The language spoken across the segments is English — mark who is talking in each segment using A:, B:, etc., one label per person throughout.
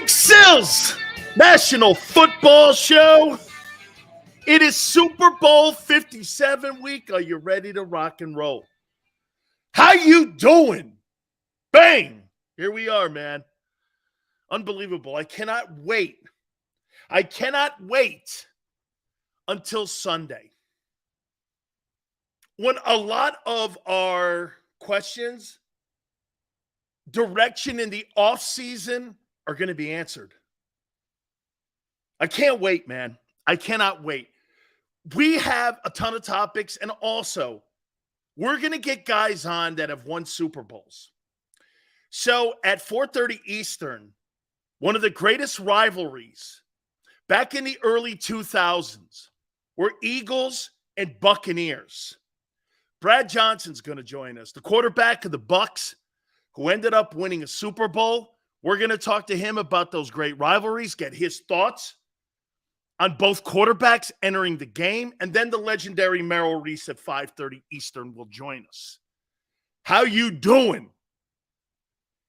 A: Sills National Football Show. It is Super Bowl 57 week. Are you ready to rock and roll? How you doing? Bang! Here we are, man. Unbelievable. I cannot wait. I cannot wait until Sunday, when a lot of our questions, direction in the offseason are going to be answered. I can't wait, man. I cannot wait. We have a ton of topics, and also we're going to get guys on that have won Super Bowls. So at 4:30 Eastern, one of the greatest rivalries back in the early 2000s were Eagles and Buccaneers. Brad Johnson's going to join us, the quarterback of the Bucs, who ended up winning a Super Bowl. We're going to talk to him about those great rivalries, get his thoughts on both quarterbacks entering the game, and then the legendary Merrill Reese at 5:30 Eastern will join us. How you doing?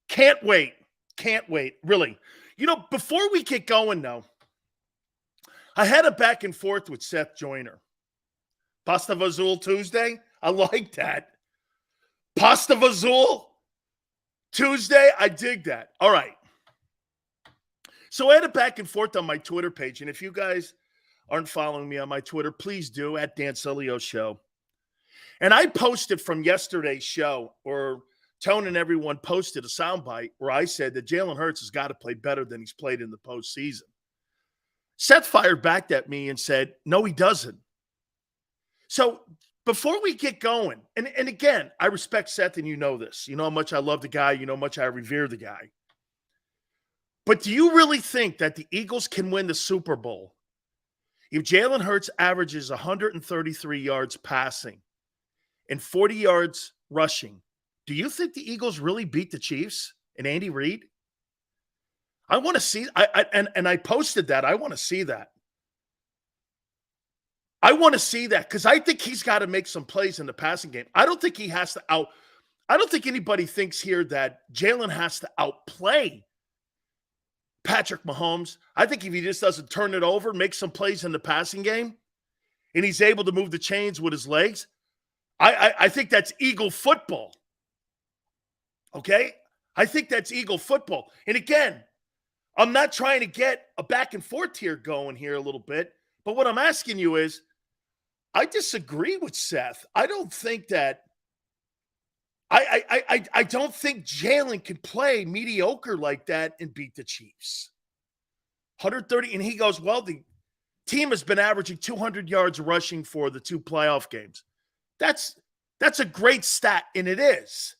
A: Can't wait. Can't wait. Really. You know, before we get going, though, I had a back and forth with Seth Joyner. Pasta Vazul Tuesday? I like that. Pasta Vazul Tuesday? I dig that. All right. So I had a back and forth on my Twitter page, and if you guys aren't following me on my Twitter, please do, at Dan Sileo Show. And I posted from yesterday's show, or Tone and everyone posted a soundbite where I said that Jalen Hurts has got to play better than he's played in the postseason. Seth fired back at me and said, no, he doesn't. So before we get going, and again, I respect Seth, and you know this. You know how much I love the guy. You know how much I revere the guy. But do you really think that the Eagles can win the Super Bowl if Jalen Hurts averages 133 yards passing and 40 yards rushing? Do you think the Eagles really beat the Chiefs and Andy Reid? I want to see, I posted that. I want to see that. I want to see that because I think he's got to make some plays in the passing game. I don't think he has to I don't think anybody thinks here that Jalen has to outplay Patrick Mahomes. I think if he just doesn't turn it over, make some plays in the passing game, and he's able to move the chains with his legs, I think that's Eagle football. Okay? I think that's Eagle football. And again, I'm not trying to get a back and forth here going here a little bit, but what I'm asking you is, I disagree with Seth. I don't think that I don't think Jalen can play mediocre like that and beat the Chiefs. 130, and he goes, well, the team has been averaging 200 yards rushing for the two playoff games. That's a great stat, and it is.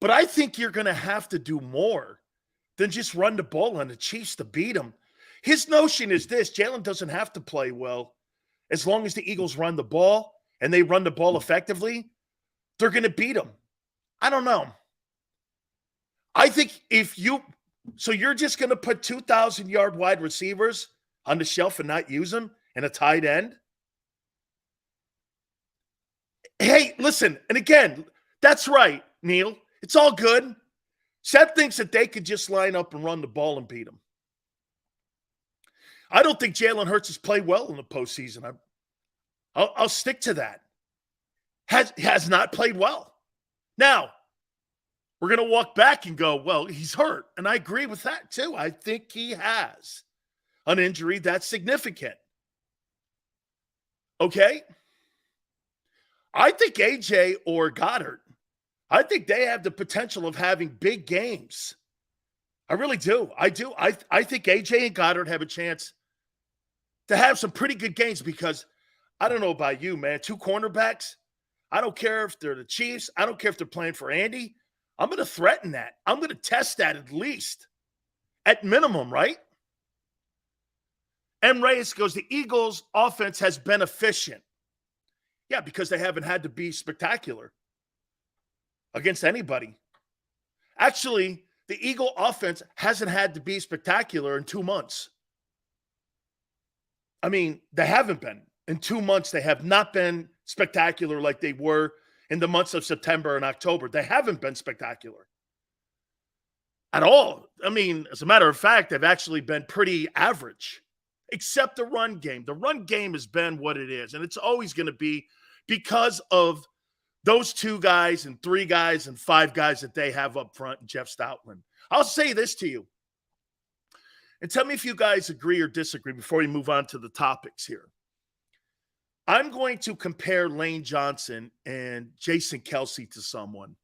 A: But I think you're going to have to do more than just run the ball on the Chiefs to beat them. His notion is this: Jalen doesn't have to play well. As long as the Eagles run the ball and they run the ball effectively, they're going to beat them. I don't know. I think so you're just going to put 2,000-yard wide receivers on the shelf and not use them, and a tight end? Hey, listen, and again, that's right, Neil. It's all good. Seth thinks that they could just line up and run the ball and beat them. I don't think Jalen Hurts has played well in the postseason. I'll stick to that. Has not played well. Now, we're going to walk back and go, well, he's hurt. And I agree with that too. I think he has an injury that's significant. Okay? I think AJ or Goddard, I think they have the potential of having big games. I really do. I do. I think AJ and Goddard have a chance to have some pretty good games because I don't know about you, man. Two cornerbacks. I don't care if they're the Chiefs. I don't care if they're playing for Andy. I'm going to threaten that. I'm going to test that at least. At minimum, right? M. Reyes goes, the Eagles' offense has been efficient. Yeah, because they haven't had to be spectacular against anybody. Actually, the Eagle offense hasn't had to be spectacular in 2 months. I mean, they haven't been. In 2 months, they have not been spectacular like they were in the months of September and October. They haven't been spectacular. at all. I mean, as a matter of fact, they've actually been pretty average, except the run game. The run game has been what it is, and it's always going to be because of those 2 guys and 3 guys and 5 guys that they have up front and Jeff Stoutland. I'll say this to you, and tell me if you guys agree or disagree before we move on to the topics here. I'm going to compare Lane Johnson and Jason Kelce to someone.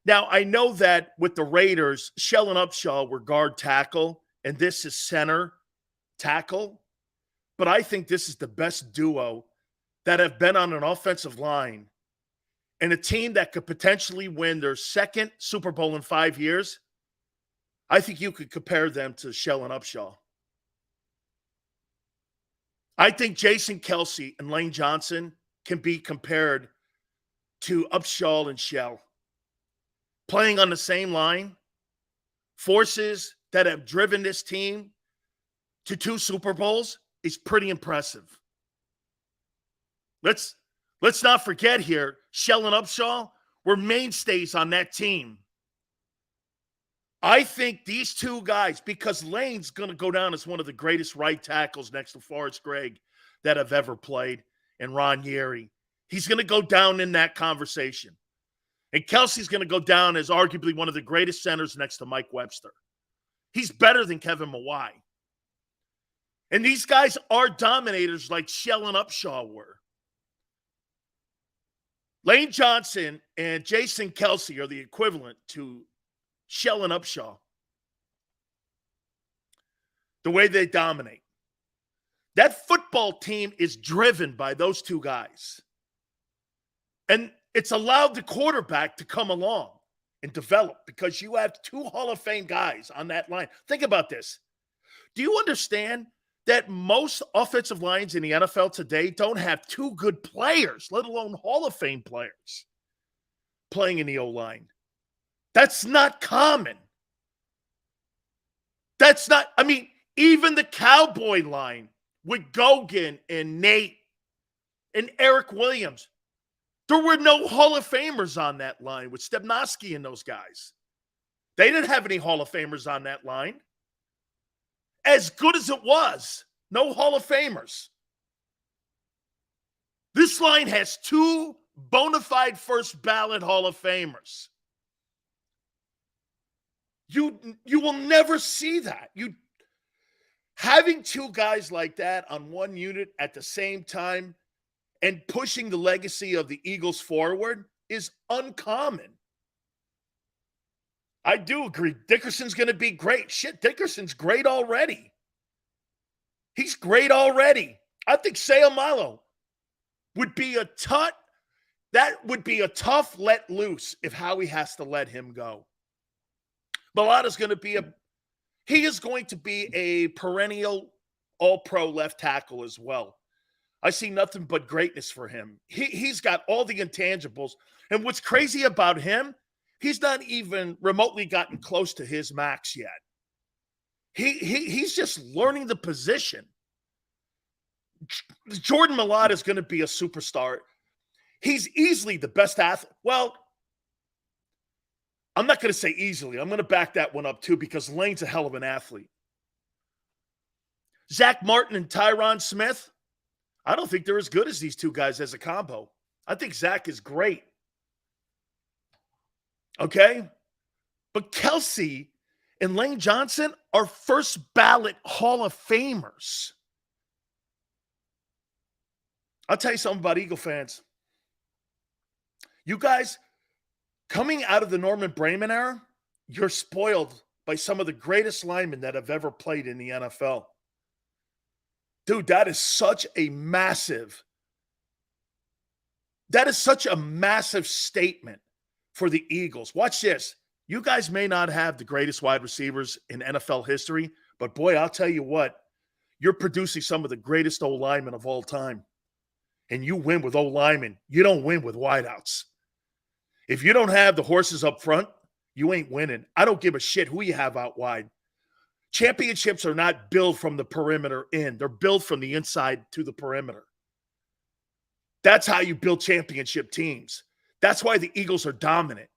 A: Now, I know that with the Raiders, Shell and Upshaw were guard tackle, and this is center tackle. But I think this is the best duo that have been on an offensive line and a team that could potentially win their 2nd Super Bowl in 5 years. I think you could compare them to Shell and Upshaw. I think Jason Kelce and Lane Johnson can be compared to Upshaw and Shell. Playing on the same line, forces that have driven this team to 2 Super Bowls is pretty impressive. Let's not forget here, Shell and Upshaw were mainstays on that team. I think these 2 guys, because Lane's going to go down as one of the greatest right tackles next to Forrest Gregg that have ever played, and Ron Yeri. He's going to go down in that conversation. And Kelce's going to go down as arguably one of the greatest centers next to Mike Webster. He's better than Kevin Mawai. And these guys are dominators like Shell and Upshaw were. Lane Johnson and Jason Kelce are the equivalent to Shell and Upshaw. The way they dominate. That football team is driven by those 2 guys. And it's allowed the quarterback to come along and develop because you have 2 Hall of Fame guys on that line. Think about this. Do you understand that most offensive lines in the NFL today don't have 2 good players, let alone Hall of Fame players, playing in the O-line? That's not common. Even the Cowboy line with Gogan and Nate and Eric Williams, there were no Hall of Famers on that line with Stebnoski and those guys. They didn't have any Hall of Famers on that line. As good as it was, no Hall of Famers. This line has 2 bona fide first ballot Hall of Famers. You will never see that. Having 2 guys like that on one unit at the same time and pushing the legacy of the Eagles forward is uncommon. I do agree. Dickerson's going to be great. Shit, Dickerson's great already. He's great already. I think Seumalo would be a tough let loose if Howie has to let him go. He is going to be a perennial all-pro left tackle as well. I see nothing but greatness for him. He's got all the intangibles. And what's crazy about him, he's not even remotely gotten close to his max yet. He's just learning the position. Jordan Mailata is going to be a superstar. He's easily the best athlete. Well, I'm not going to say easily. I'm going to back that one up too because Lane's a hell of an athlete. Zach Martin and Tyron Smith, I don't think they're as good as these 2 guys as a combo. I think Zach is great. Okay? But Kelce and Lane Johnson are first ballot Hall of Famers. I'll tell you something about Eagle fans. You guys, coming out of the Norman Braman era, you're spoiled by some of the greatest linemen that have ever played in the NFL. Dude, that is such a massive statement for the Eagles. Watch this. You guys may not have the greatest wide receivers in NFL history, but boy, I'll tell you what, you're producing some of the greatest O-linemen of all time. And you win with O-linemen. You don't win with wideouts. If you don't have the horses up front, you ain't winning. I don't give a shit who you have out wide. Championships are not built from the perimeter in. They're built from the inside to the perimeter. That's how you build championship teams. That's why the Eagles are dominant.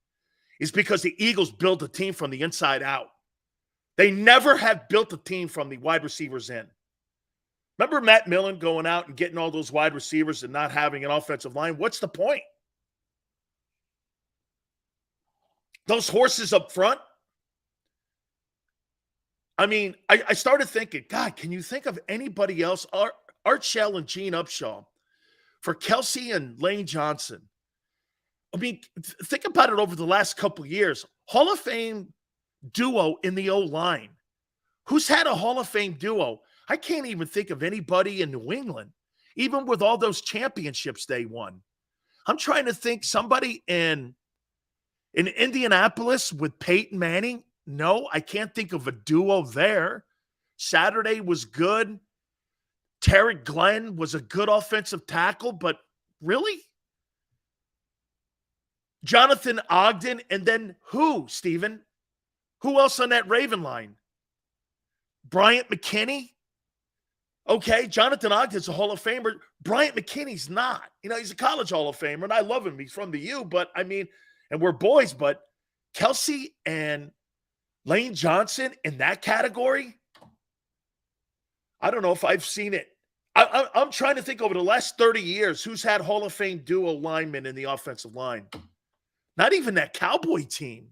A: is because the Eagles built a team from the inside out. They never have built a team from the wide receivers in. Remember Matt Millen going out and getting all those wide receivers and not having an offensive line? What's the point? Those horses up front. I mean, I started thinking, God, can you think of anybody else? Art Shell and Gene Upshaw for Kelsey and Lane Johnson. I mean, think about it over the last couple of years. Hall of Fame duo in the O-line. Who's had a Hall of Fame duo? I can't even think of anybody in New England, even with all those championships they won. I'm trying to think somebody in Indianapolis with Peyton Manning. No, I can't think of a duo there. Saturday was good. Tarek Glenn was a good offensive tackle, but really? Jonathan Ogden, and then who, Steven? Who else on that Raven line? Bryant McKinney? Okay, Jonathan Ogden's a Hall of Famer. Bryant McKinney's not. You know, he's a college Hall of Famer, and I love him. He's from the U, but I mean, and we're boys, but Kelsey and Lane Johnson in that category? I don't know if I've seen it. I'm trying to think over the last 30 years, who's had Hall of Fame duo linemen in the offensive line? Not even that Cowboy team.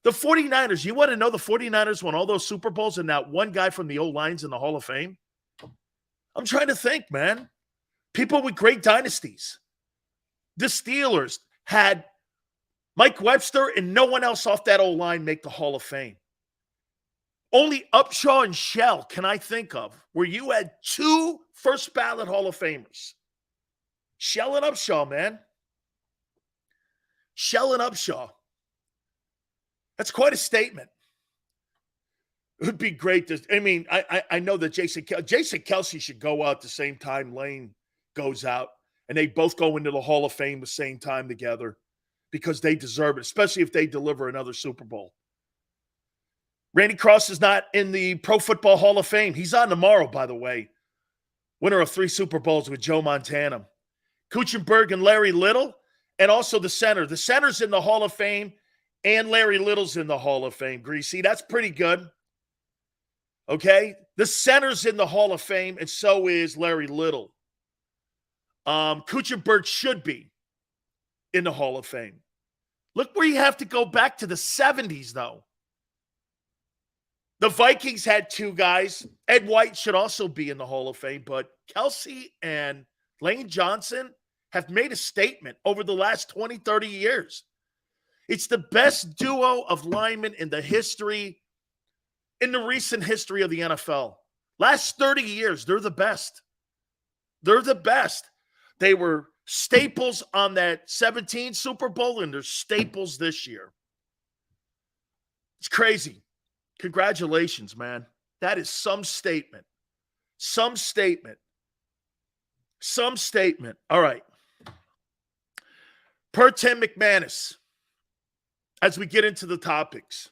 A: The 49ers, you want to know the 49ers won all those Super Bowls and that one guy from the O-line's in the Hall of Fame? I'm trying to think, man. People with great dynasties. The Steelers had Mike Webster and no one else off that O-line make the Hall of Fame. Only Upshaw and Shell can I think of where you had two first ballot Hall of Famers. Shell and Upshaw, man. Shell and Upshaw. That's quite a statement. It would be great to, I mean, I know that Jason Kelce should go out the same time Lane goes out, and they both go into the Hall of Fame the same time together because they deserve it, especially if they deliver another Super Bowl. Randy Cross is not in the Pro Football Hall of Fame. He's on tomorrow, by the way. Winner of 3 Super Bowls with Joe Montana. Kuchenberg and Larry Little, and also the center. The center's in the Hall of Fame, and Larry Little's in the Hall of Fame, Greasy. That's pretty good. Okay? The center's in the Hall of Fame, and so is Larry Little. Kuchenberg should be in the Hall of Fame. Look where you have to go back to the 70s, though. The Vikings had 2 guys. Ed White should also be in the Hall of Fame, but Kelsey and Lane Johnson have made a statement over the last 20, 30 years. It's the best duo of linemen in the recent history of the NFL. Last 30 years, they're the best. They're the best. They were staples on that 17 Super Bowl, and they're staples this year. It's crazy. Congratulations, man. That is some statement. Some statement. Some statement. All right. Per Tim McManus, as we get into the topics.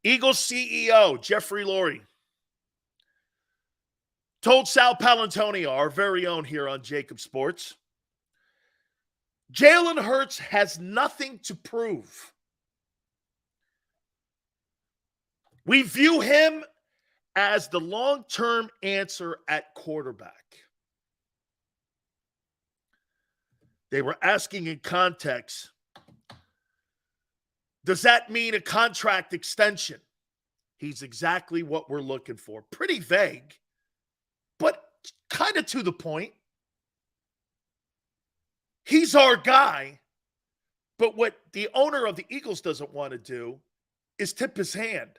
A: Eagles CEO, Jeffery Laurie, told Sal Palantonio, our very own here on JAKIB Sports, Jalen Hurts has nothing to prove. We view him as the long-term answer at quarterback. They were asking in context, does that mean a contract extension? He's exactly what we're looking for. Pretty vague, but kind of to the point. He's our guy, but what the owner of the Eagles doesn't want to do is tip his hand.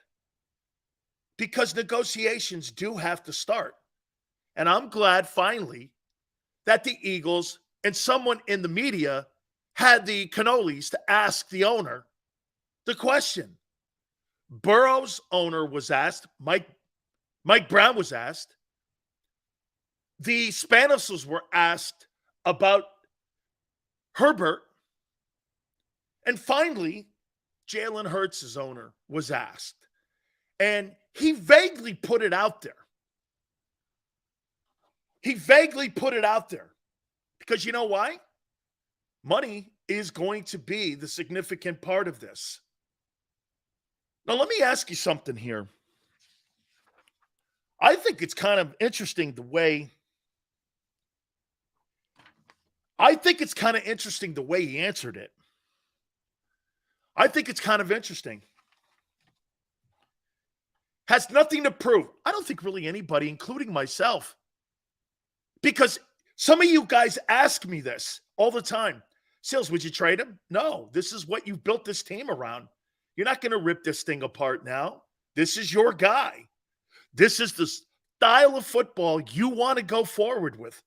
A: Because negotiations do have to start. And I'm glad finally that the Eagles and someone in the media had the cannolis to ask the owner the question. Burrow's owner was asked. Mike Brown was asked. The Spanosos were asked about Herbert. And finally, Jalen Hurts' owner was asked. And he vaguely put it out there. He vaguely put it out there. Because you know why? Money is going to be the significant part of this. Now, let me ask you something here. I think it's kind of interesting the way he answered it. I think it's kind of interesting. Has nothing to prove. I don't think really anybody, including myself, because some of you guys ask me this all the time. Sales, would you trade him? No, this is what you've built this team around. You're not going to rip this thing apart now. This is your guy. This is the style of football you want to go forward with.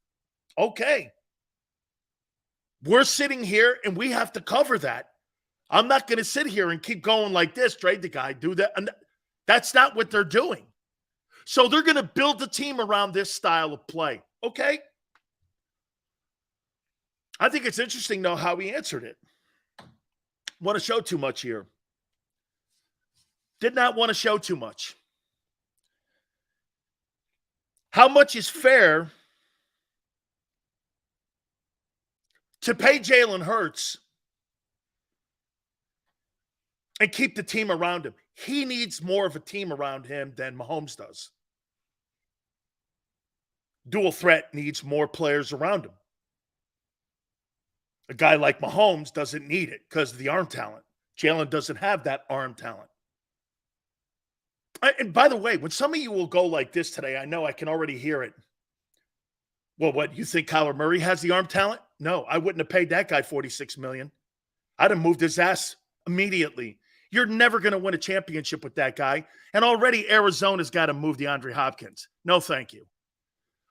A: Okay. We're sitting here and we have to cover that. I'm not going to sit here and keep going like this, trade the guy, do that. And that's not what they're doing. So they're going to build the team around this style of play. Okay. I think it's interesting, though, how he answered it. Want to show too much here. Did not want to show too much. How much is fair to pay Jalen Hurts and keep the team around him? He needs more of a team around him than Mahomes does. Dual threat needs more players around him. A guy like Mahomes doesn't need it because of the arm talent. Jalen doesn't have that arm talent. And by the way, when some of you will go like this today, I know I can already hear it. Well, what, you think Kyler Murray has the arm talent? No, I wouldn't have paid that guy $46 million. I'd have moved his ass immediately. You're never going to win a championship with that guy. And already Arizona's got to move DeAndre Hopkins. No, thank you.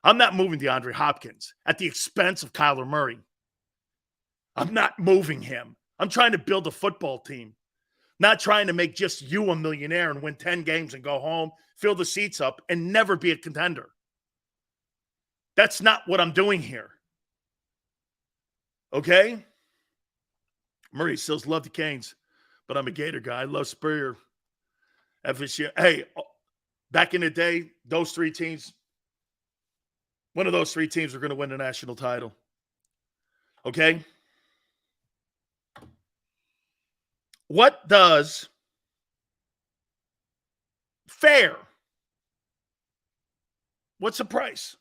A: I'm not moving DeAndre Hopkins at the expense of Kyler Murray. I'm not moving him. I'm trying to build a football team. Not trying to make just you a millionaire and win 10 games and go home, fill the seats up, and never be a contender. That's not what I'm doing here. Okay? Murray says, love the Canes, but I'm a Gator guy. I love Spurrier. FSU. Hey, back in the day, those three teams, one of those three teams were going to win the national title. Okay? What does fair? What's the price?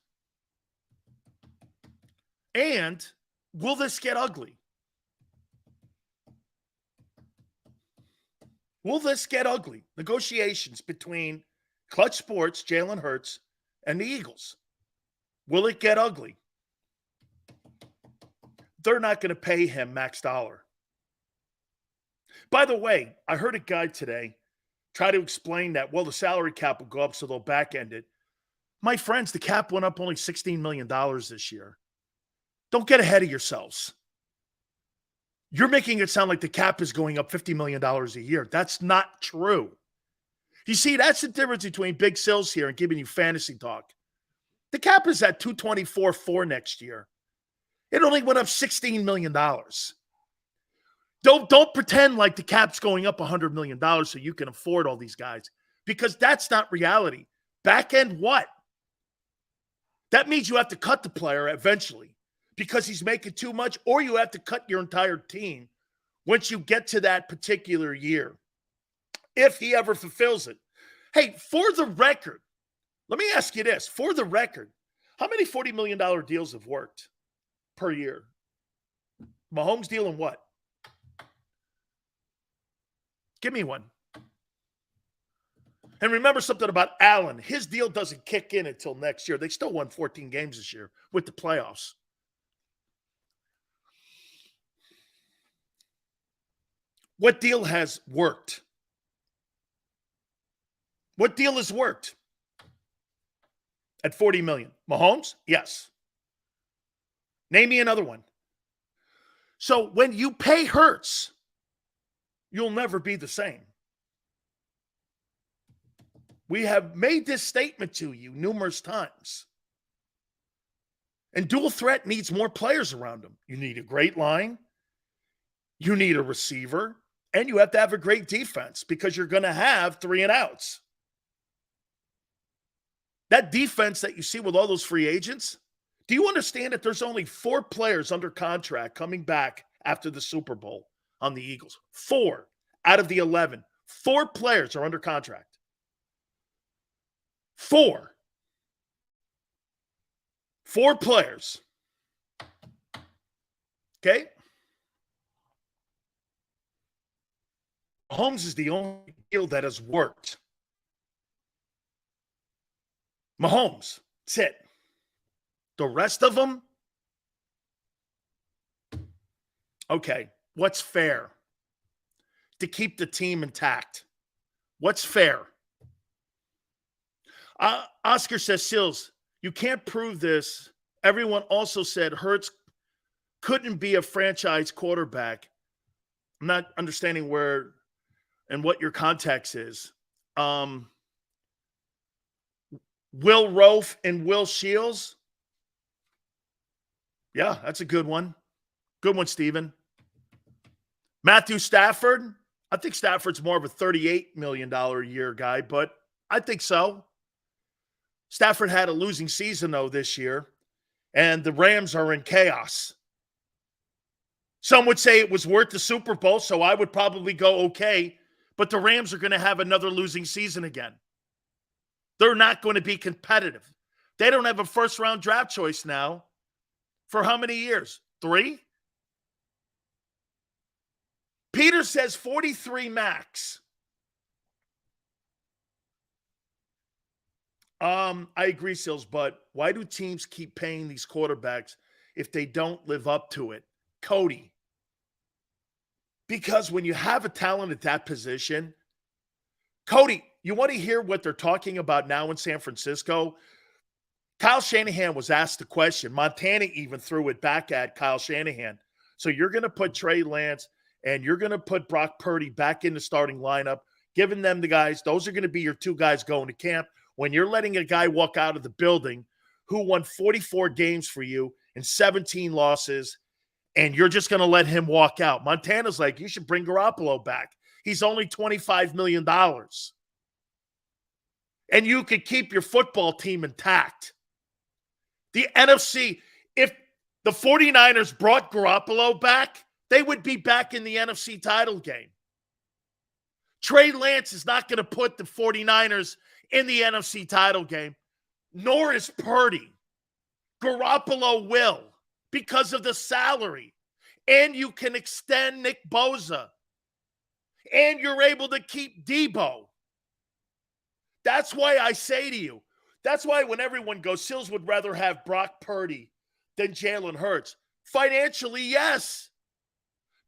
A: And will this get ugly? Will this get ugly? Negotiations between Clutch Sports, Jalen Hurts, and the Eagles. Will it get ugly? They're not going to pay him max dollar. By the way, I heard a guy today try to explain that, well, the salary cap will go up, so they'll back end it. My friends, the cap went up only $16 million this year. Don't get ahead of yourselves. You're making it sound like the cap is going up $50 million a year. That's not true. You see, that's the difference between Big Sills here and giving you fantasy talk. The cap is at $224.4 next year. It only went up $16 million. Don't pretend like the cap's going up $100 million so you can afford all these guys, because that's not reality. Back end what? That means you have to cut the player eventually because he's making too much, or you have to cut your entire team once you get to that particular year, if he ever fulfills it. Hey, for the record, let me ask you this. For the record, how many $40 million deals have worked per year? Mahomes dealing what? Give me one. And remember something about Allen. His deal doesn't kick in until next year. They still won 14 games this year with the playoffs. What deal has worked? What deal has worked? At $40 million. Mahomes? Yes. Name me another one. So when you pay Hurts, you'll never be the same. We have made this statement to you numerous times. And dual threat needs more players around him. You need a great line. You need a receiver. And you have to have a great defense because you're going to have 3 and outs. That defense that you see with all those free agents, do you understand that there's only 4 players under contract coming back after the Super Bowl on the Eagles. 4 out of the 11. 4 players are under contract. 4. 4 players. Okay? Mahomes is the only deal that has worked. Mahomes, that's it. The rest of them, okay, what's fair? To keep the team intact. What's fair? Oscar says, Sills, you can't prove this. Everyone also said Hurts couldn't be a franchise quarterback. I'm not understanding where and what your context is. Will Rofe and Will Shields? Yeah, that's a good one. Good one, Steven. Matthew Stafford? I think Stafford's more of a $38 million a year guy, but I think so. Stafford had a losing season, though, this year, and the Rams are in chaos. Some would say it was worth the Super Bowl, so I would probably go okay, but the Rams are going to have another losing season again. They're not going to be competitive. They don't have a first-round draft choice now for how many years? 3? Peter says 43 max. I agree, Sills, but why do teams keep paying these quarterbacks if they don't live up to it? Cody. Because when you have a talent at that position, Cody, you want to hear what they're talking about now in San Francisco? Kyle Shanahan was asked the question. Montana even threw it back at Kyle Shanahan. So you're going to put Trey Lance and you're going to put Brock Purdy back in the starting lineup, giving them the guys. Those are going to be your 2 guys going to camp. When you're letting a guy walk out of the building who won 44 games for you and 17 losses, and you're just going to let him walk out. Montana's like, you should bring Garoppolo back. He's only $25 million. And you could keep your football team intact. The NFC, if the 49ers brought Garoppolo back, they would be back in the NFC title game. Trey Lance is not going to put the 49ers in the NFC title game, nor is Purdy. Garoppolo will because of the salary. And you can extend Nick Bosa. And you're able to keep Debo. That's why I say to you, that's why when everyone goes, Sills would rather have Brock Purdy than Jalen Hurts. Financially, yes.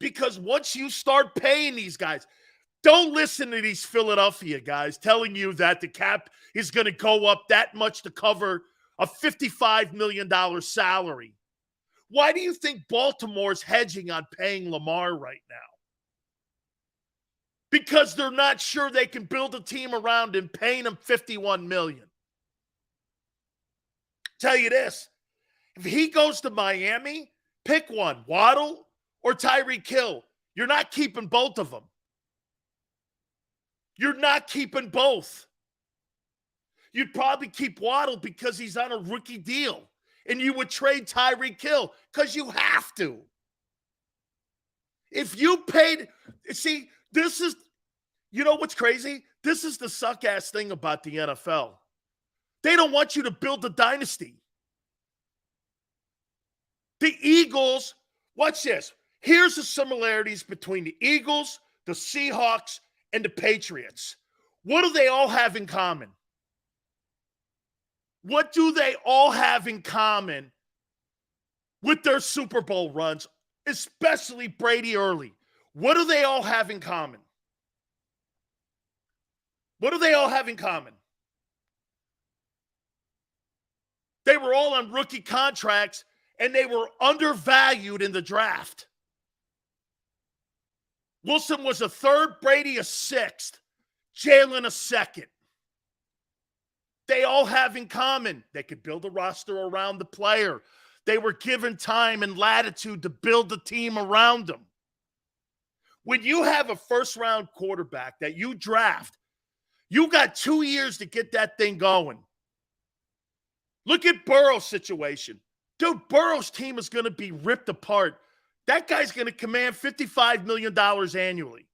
A: Because once you start paying these guys, don't listen to these Philadelphia guys telling you that the cap is going to go up that much to cover a $55 million salary. Why do you think Baltimore's hedging on paying Lamar right now? Because they're not sure they can build a team around him, paying him $51 million. Tell you this, if he goes to Miami, pick one, Waddle or Tyreek Hill. You're not keeping both of them. You're not keeping both. You'd probably keep Waddle because he's on a rookie deal. And you would trade Tyreek Hill because you have to. If you paid, see, this is, you know what's crazy? This is the suck-ass thing about the NFL. They don't want you to build a dynasty. The Eagles, watch this. Here's the similarities between the Eagles, the Seahawks, and the Patriots. What do they all have in common? What do they all have in common with their Super Bowl runs, especially Brady early? What do they all have in common? What do they all have in common? They were all on rookie contracts, and they were undervalued in the draft. Wilson was a 3rd, Brady a 6th, Jalen a 2nd. They all have in common, they could build a roster around the player. They were given time and latitude to build the team around them. When you have a first-round quarterback that you draft, you got 2 years to get that thing going. Look at Burrow's situation. Dude, Burrow's team is going to be ripped apart That guy's going to command $55 million annually.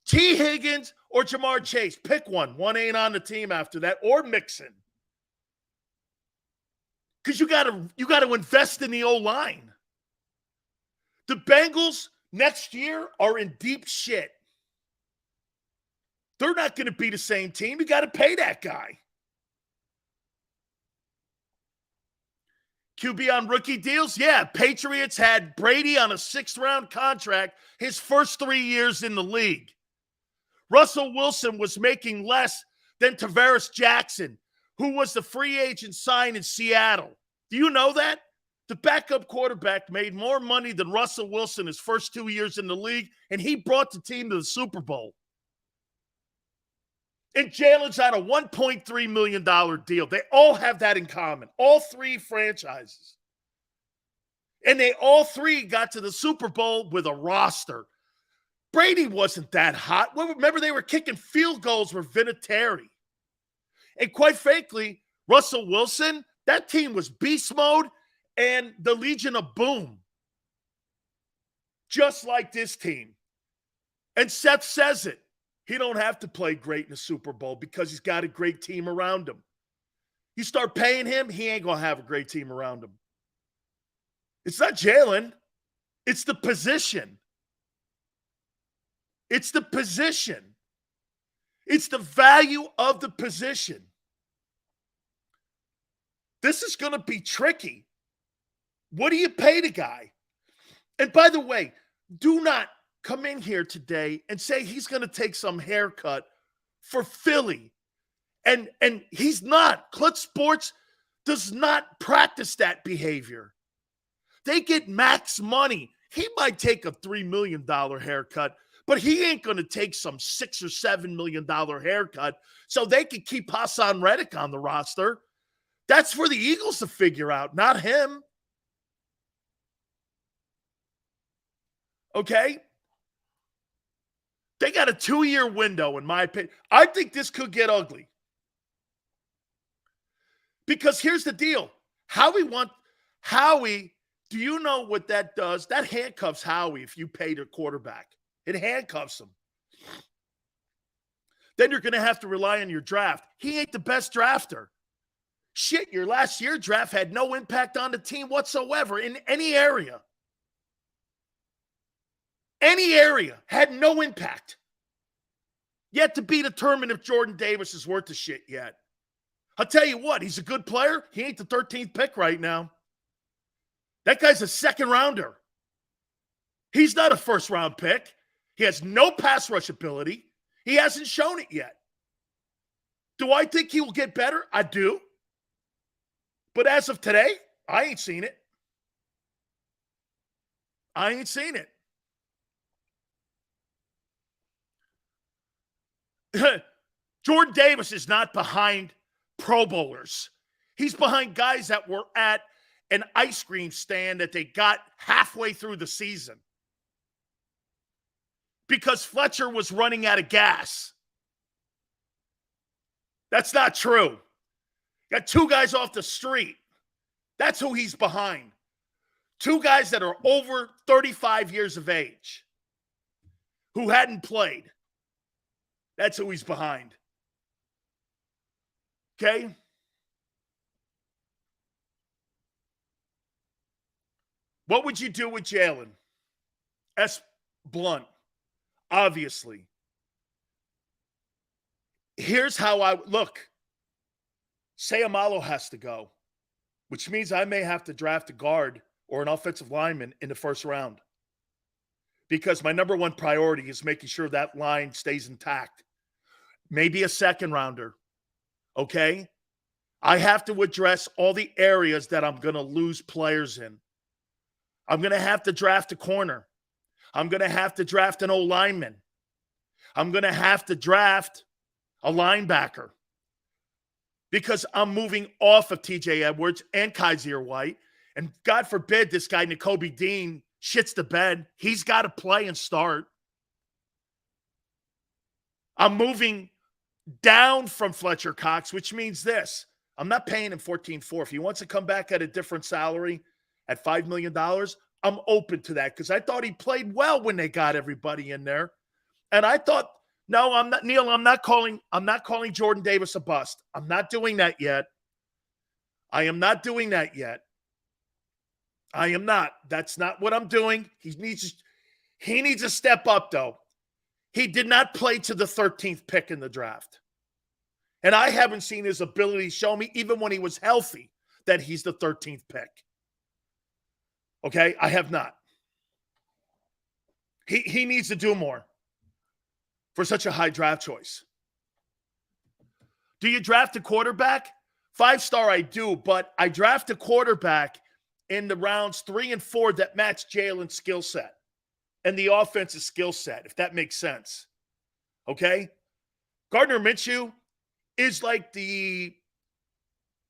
A: T. Higgins or Jamar Chase. Pick one. One ain't on the team after that. Or Mixon. Because you gotta invest in the O-line. The Bengals next year are in deep shit. They're not going to be the same team. You got to pay that guy. QB on rookie deals? Yeah, Patriots had Brady on a 6th-round contract his first 3 years in the league. Russell Wilson was making less than Tavares Jackson, who was the free agent signed in Seattle. Do you know that? The backup quarterback made more money than Russell Wilson his first 2 years in the league, and he brought the team to the Super Bowl. And Jalen's on a $1.3 million deal. They all have that in common, all 3 franchises. And they all 3 got to the Super Bowl with a roster. Brady wasn't that hot. Remember, they were kicking field goals with Vinatieri. And quite frankly, Russell Wilson, that team was beast mode and the Legion of Boom. Just like this team. And Seth says it. He don't have to play great in the Super Bowl because he's got a great team around him. You start paying him, he ain't going to have a great team around him. It's not Jalen. It's the position. It's the position. It's the value of the position. This is going to be tricky. What do you pay the guy? And by the way, do not come in here today and say he's going to take some haircut for Philly. And he's not. Clutch Sports does not practice that behavior. They get max money. He might take a $3 million haircut, but he ain't going to take some $6 or $7 million haircut so they can keep Hassan Reddick on the roster. That's for the Eagles to figure out, not him. Okay? They got a 2-year window, in my opinion. I think this could get ugly. Because here's the deal. Howie, do you know what that does? That handcuffs Howie if you pay the quarterback. It handcuffs him. Then you're going to have to rely on your draft. He ain't the best drafter. Shit, your last year draft had no impact on the team whatsoever in any area. Any area had no impact. Yet to be determined if Jordan Davis is worth the shit yet. I'll tell you what, he's a good player. He ain't the 13th pick right now. That guy's a 2nd rounder. He's not a 1st-round pick. He has no pass rush ability. He hasn't shown it yet. Do I think he will get better? I do. But as of today, I ain't seen it. I ain't seen it. Jordan Davis is not behind Pro Bowlers. He's behind guys that were at an ice cream stand that they got halfway through the season because Fletcher was running out of gas. That's not true. Got 2 guys off the street. That's who he's behind. 2 guys that are over 35 years of age who hadn't played. That's who he's behind. Okay? What would you do with Jalen? S. Blunt, obviously. Here's how I look. Sayamalo has to go, which means I may have to draft a guard or an offensive lineman in the 1st round because my number 1 priority is making sure that line stays intact. Maybe a 2nd rounder, okay? I have to address all the areas that I'm going to lose players in. I'm going to have to draft a corner. I'm going to have to draft an O-lineman. I'm going to have to draft a linebacker because I'm moving off of TJ Edwards and Kaiser White. And God forbid this guy, Nakobe Dean, shits the bed. He's got to play and start. I'm moving down from Fletcher Cox, which means this. I'm not paying him $14.4. If he wants to come back at a different salary at $5 million, I'm open to that because I thought he played well when they got everybody in there. And I thought, no, I'm not, Neil, I'm not calling Jordan Davis a bust. I'm not doing that yet. I am not doing that yet. I am not. That's not what I'm doing. He needs to step up, though. He did not play to the 13th pick in the draft. And I haven't seen his ability show me, even when he was healthy, that he's the 13th pick. Okay? I have not. He needs to do more for such a high draft choice. Do you draft a quarterback? 5-star I do, but I draft a quarterback in the rounds 3 and 4 that match Jalen's skill set and the offensive skill set, if that makes sense. Okay? Gardner Minshew is like the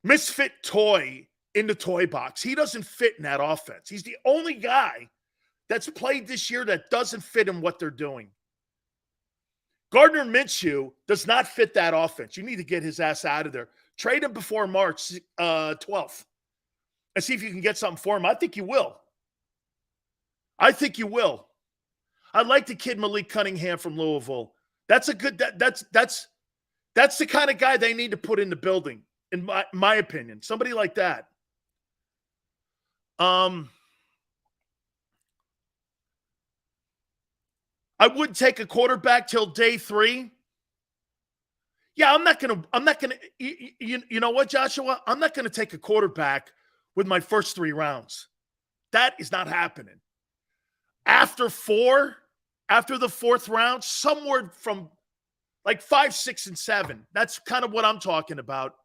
A: misfit toy in the toy box. He doesn't fit in that offense. He's the only guy that's played this year that doesn't fit in what they're doing. Gardner Minshew does not fit that offense. You need to get his ass out of there. Trade him before March 12th and see if you can get something for him. I think you will. I like the kid Malik Cunningham from Louisville. That's a good that's the kind of guy they need to put in the building, in my opinion. Somebody like that. I would take a quarterback till day 3. Yeah, I'm not going to, you know what, Joshua? I'm not going to take a quarterback with my first 3 rounds. That is not happening. After the 4th round, somewhere from like 5, 6, and 7. That's kind of what I'm talking about.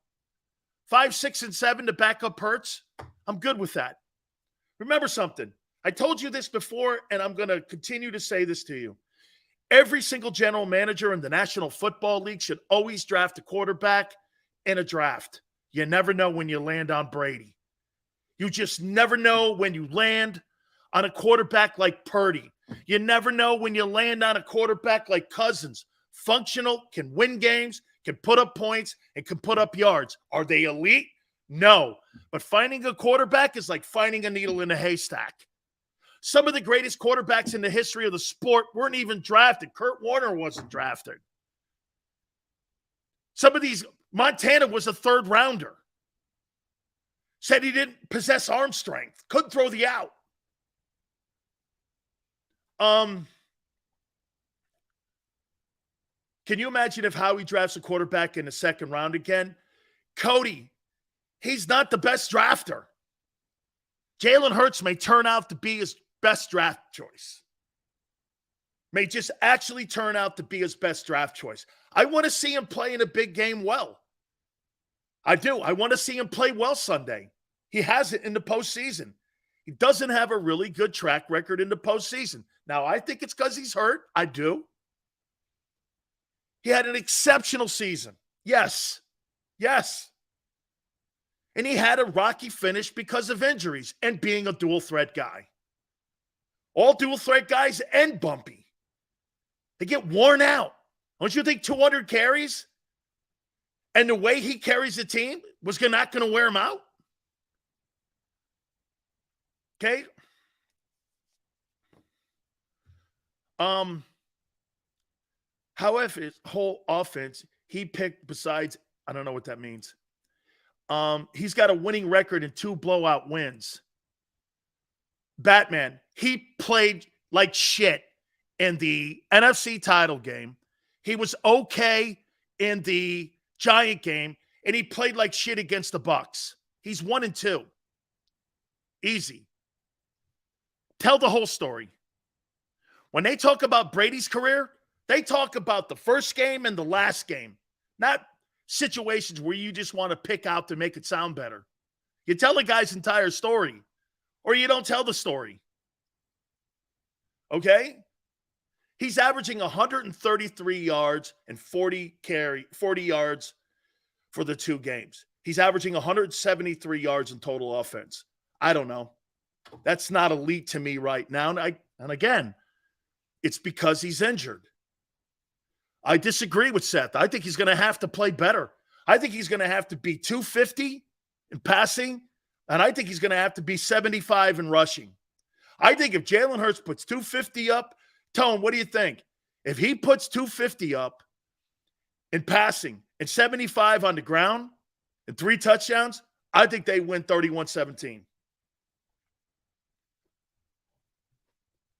A: 5, 6, and 7 to back up Hurts. I'm good with that. Remember something. I told you this before, and I'm going to continue to say this to you. Every single general manager in the National Football League should always draft a quarterback in a draft. You never know when you land on Brady. You just never know when you land on a quarterback like Purdy. You never know when you land on a quarterback like Cousins. Functional, can win games, can put up points, and can put up yards. Are they elite? No. But finding a quarterback is like finding a needle in a haystack. Some of the greatest quarterbacks in the history of the sport weren't even drafted. Kurt Warner wasn't drafted. Some of these, Montana was a 3rd rounder. Said he didn't possess arm strength. Couldn't throw the out. Can you imagine if Howie drafts a quarterback in the 2nd round again? Cody, he's not the best drafter. Jalen Hurts may turn out to be his best draft choice. May just actually turn out to be his best draft choice. I want to see him play in a big game well. I do. I want to see him play well Sunday. He has it in the postseason. He doesn't have a really good track record in the postseason. Now, I think it's because he's hurt. I do. He had an exceptional season. Yes. And he had a rocky finish because of injuries and being a dual threat guy. All dual threat guys end bumpy. They get worn out. Don't you think 200 carries and the way he carries the team was not going to wear him out? Okay. However, his whole offense, he picked besides, I don't know what that means. He's got a winning record in 2 blowout wins. Batman, he played like shit in the NFC title game. He was okay in the Giant game, and he played like shit against the Bucs. He's 1-2. Easy. Tell the whole story. When they talk about Brady's career, they talk about the first game and the last game, not situations where you just want to pick out to make it sound better. You tell the guy's entire story, or you don't tell the story. Okay? He's averaging 133 yards and 40 yards for the 2 games. He's averaging 173 yards in total offense. I don't know. That's not elite to me right now. And again, it's because he's injured. I disagree with Seth. I think he's going to have to play better. I think he's going to have to be 250 in passing, and I think he's going to have to be 75 in rushing. I think if Jalen Hurts puts 250 up, Tone, what do you think? If he puts 250 up in passing and 75 on the ground and 3 touchdowns, I think they win 31-17.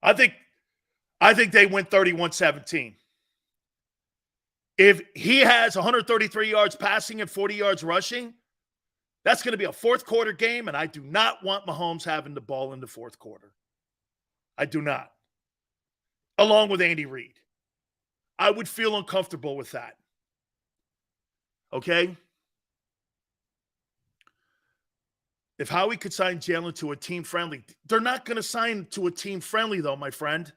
A: I think they win 31-17. If he has 133 yards passing and 40 yards rushing, that's going to be a fourth quarter game, and I do not want Mahomes having the ball in the fourth quarter. I do not. Along with Andy Reid. I would feel uncomfortable with that. Okay? If Howie could sign Jalen to a team friendly, they're not going to sign to a team friendly, though, my friend.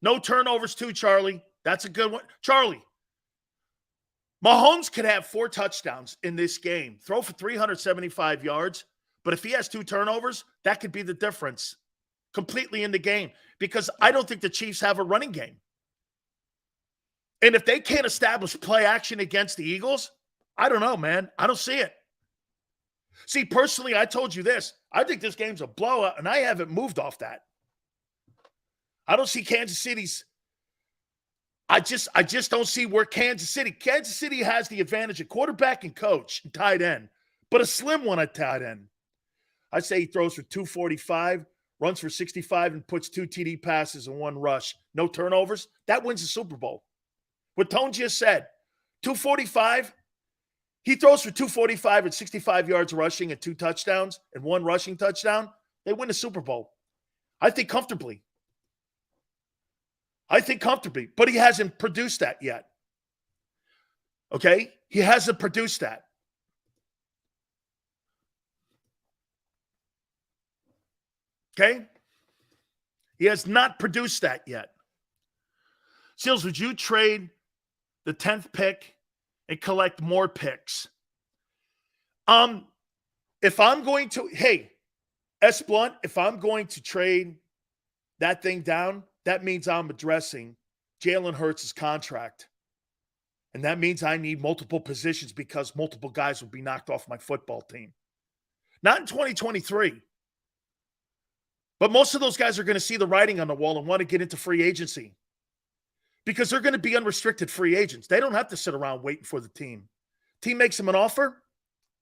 A: No turnovers, too, Charlie. That's a good one. Charlie, Mahomes could have 4 touchdowns in this game, throw for 375 yards, but if he has 2 turnovers, that could be the difference completely in the game because I don't think the Chiefs have a running game. And if they can't establish play action against the Eagles, I don't know, man. I don't see it. See, personally, I told you this. I think this game's a blowout, and I haven't moved off that. I don't see Kansas City's – I just don't see where Kansas City has the advantage of quarterback and coach and tight end, but a slim one at tight end. I'd say he throws for 245, runs for 65, and puts 2 TD passes and 1 rush. No turnovers. That wins the Super Bowl. What Tone just said, 245, he throws for 245 and 65 yards rushing and 2 touchdowns and 1 rushing touchdown. They win the Super Bowl. I think comfortably. But he hasn't produced that yet. Okay? He hasn't produced that. Okay? He has not produced that yet. Seals, would you trade the 10th pick and collect more picks? If I'm going to, hey, S. Blunt, if I'm going to trade that thing down, that means I'm addressing Jalen Hurts' contract. And that means I need multiple positions because multiple guys will be knocked off my football team. Not in 2023. But most of those guys are going to see the writing on the wall and want to get into free agency because they're going to be unrestricted free agents. They don't have to sit around waiting for the team. Team makes them an offer.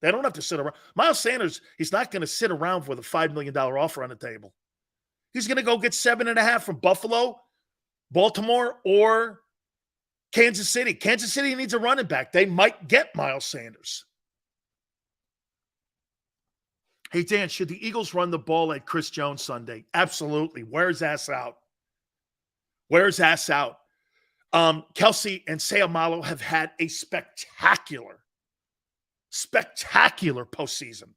A: They don't have to sit around. Miles Sanders, he's not going to sit around with a $5 million offer on the table. He's going to go get 7.5 from Buffalo, Baltimore, or Kansas City. Kansas City needs a running back. They might get Miles Sanders. Hey, Dan, should the Eagles run the ball at Chris Jones Sunday? Absolutely. Wear his ass out. Kelsey and Seumalo have had a spectacular postseason.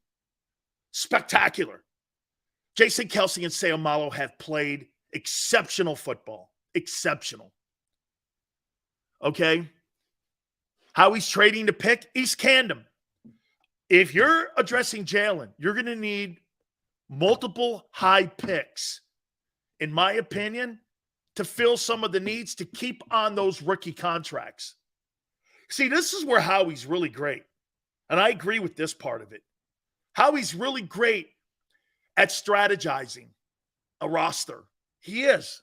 A: Spectacular. Jason Kelsey and Seumalo have played exceptional football. Exceptional. Okay? How he's trading the pick? East Camden. If you're addressing Jalen, you're going to need multiple high picks, in my opinion, to fill some of the needs to keep on those rookie contracts. See, this is where Howie's really great. And I agree with this part of it. Howie's really great at strategizing a roster. He is.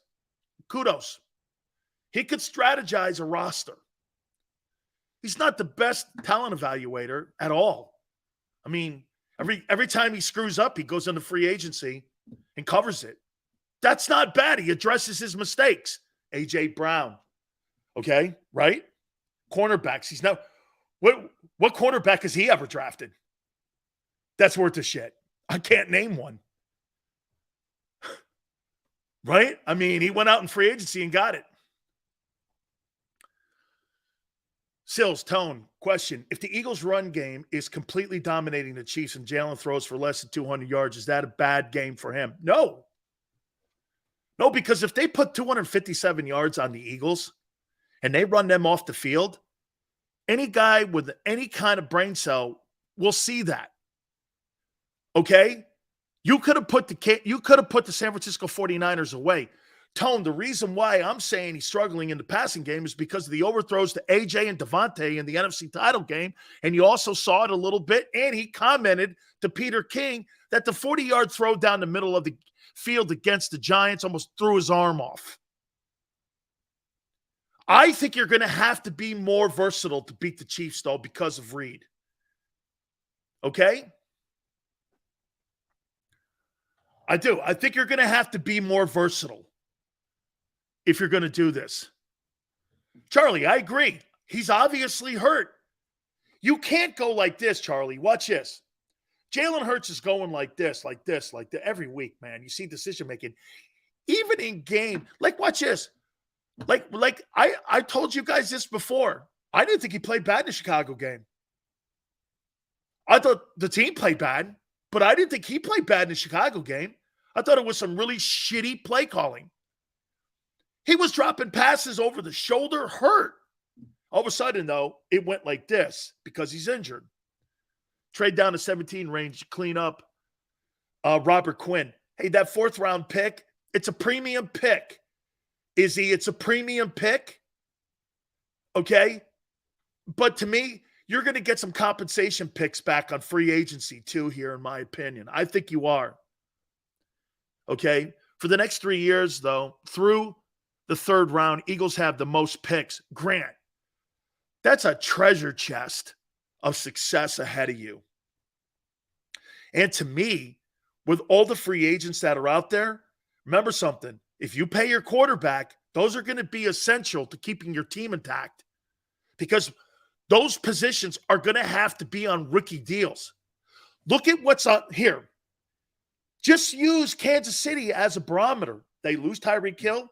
A: Kudos. He could strategize a roster. He's not the best talent evaluator at all. I mean, every time he screws up, he goes into free agency and covers it. That's not bad. He addresses his mistakes. A.J. Brown. Okay, right? Cornerbacks. He's now what cornerback has he ever drafted? That's worth a shit. I can't name one. Right? I mean, he went out in free agency and got it. Sills, Tone, question. If the Eagles' run game is completely dominating the Chiefs and Jalen throws for less than 200 yards, is that a bad game for him? No. No, because if they put 257 yards on the Eagles and they run them off the field, any guy with any kind of brain cell will see that. Okay? You could have put the San Francisco 49ers away. Tone, the reason why I'm saying he's struggling in the passing game is because of the overthrows to AJ and Devonta in the NFC title game. And you also saw it a little bit. And he commented to Peter King that the 40-yard throw down the middle of the field against the Giants, almost threw his arm off. I think you're going to have to be more versatile to beat the Chiefs, though, because of Reed. Okay? I do. I think you're going to have to be more versatile if you're going to do this. Charlie, I agree. He's obviously hurt. You can't go like this, Charlie. Watch this. Jalen Hurts is going like this, every week, man. You see decision making. Even in game, like, watch this. Like I told you guys this before. I didn't think he played bad in the Chicago game. I thought the team played bad, but I didn't think he played bad in the Chicago game. I thought it was some really shitty play calling. He was dropping passes over the shoulder, hurt. All of a sudden, though, it went like this because he's injured. Trade down to 17 range to clean up Robert Quinn. Hey, that 4th round pick, it's a premium pick. It's a premium pick. Okay? But to me, you're going to get some compensation picks back on free agency too here, in my opinion. I think you are. Okay? For the next 3 years, though, through the 3rd round, Eagles have the most picks. Grant, that's a treasure chest of success ahead of you. And to me, with all the free agents that are out there, remember something. If you pay your quarterback, those are going to be essential to keeping your team intact because those positions are going to have to be on rookie deals. Look at what's on here. Just use Kansas City as a barometer. They lose Tyreek Hill.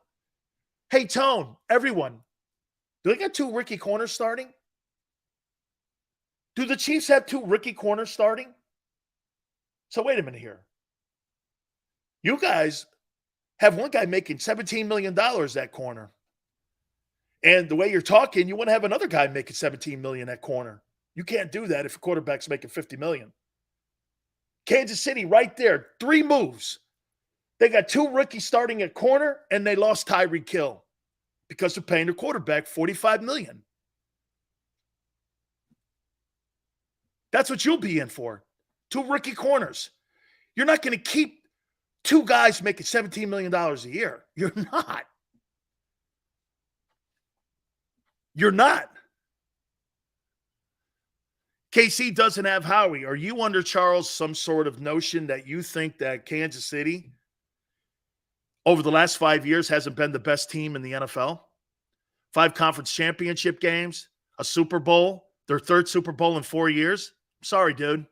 A: Hey, Tone, everyone, do they got 2 rookie corners starting? Do the Chiefs have 2 rookie corners starting? So wait a minute here. You guys have one guy making $17 million at corner. And the way you're talking, you want to have another guy making $17 million at corner. You can't do that if a quarterback's making $50 million. Kansas City right there, 3 moves. They got 2 rookies starting at corner, and they lost Tyreek Hill because they're paying their quarterback $45 million. That's what you'll be in for. 2 rookie corners. You're not going to keep 2 guys making $17 million a year. You're not. You're not. KC doesn't have Howie. Are you under, Charles, some sort of notion that you think that Kansas City over the last 5 years hasn't been the best team in the NFL? 5 conference championship games, a Super Bowl, their 3rd Super Bowl in 4 years? I'm sorry, dude.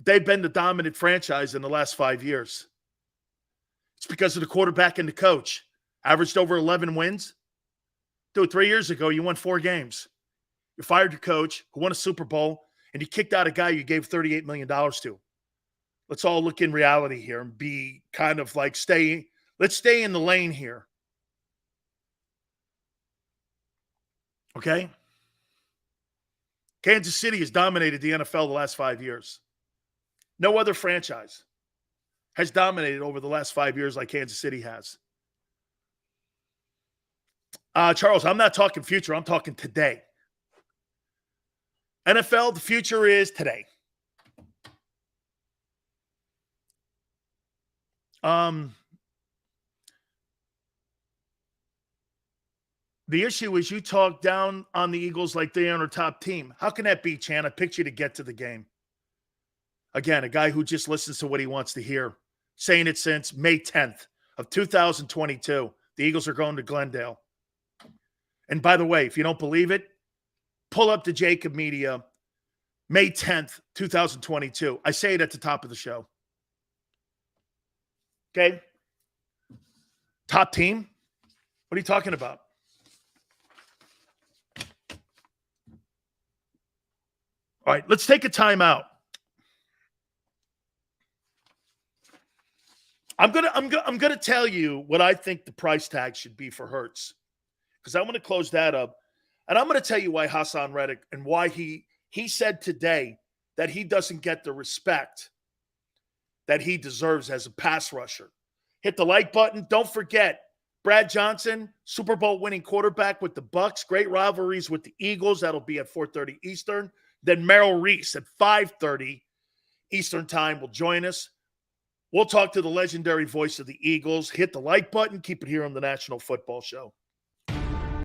A: They've been the dominant franchise in the last 5 years. It's because of the quarterback and the coach. Averaged over 11 wins. Dude, 3 years ago, you won 4 games. You fired your coach, who won a Super Bowl, and you kicked out a guy you gave $38 million to. Let's all look in reality here and be kind of like let's stay in the lane here. Okay? Kansas City has dominated the NFL the last 5 years. No other franchise has dominated over the last 5 years like Kansas City has. Charles, I'm not talking future. I'm talking today. NFL, the future is today. The issue is you talk down on the Eagles like they are a top team. How can that be, Chan? I picked you to get to the game. Again, a guy who just listens to what he wants to hear. Saying it since May 10th of 2022. The Eagles are going to Glendale. And by the way, if you don't believe it, pull up the JAKIB Media, May 10th, 2022. I say it at the top of the show. Okay? Top team? What are you talking about? All right, let's take a timeout. I'm gonna tell you what I think the price tag should be for Hurts, because I want to close that up, and I'm going to tell you why Hassan Reddick and why he said today that he doesn't get the respect that he deserves as a pass rusher. Hit the like button. Don't forget Brad Johnson, Super Bowl winning quarterback with the Bucs. Great rivalries with the Eagles. That'll be at 4:30 Eastern. Then Merrill Reese at 5:30 Eastern time will join us. We'll talk to the legendary voice of the Eagles. Hit the like button. Keep it here on the National Football Show.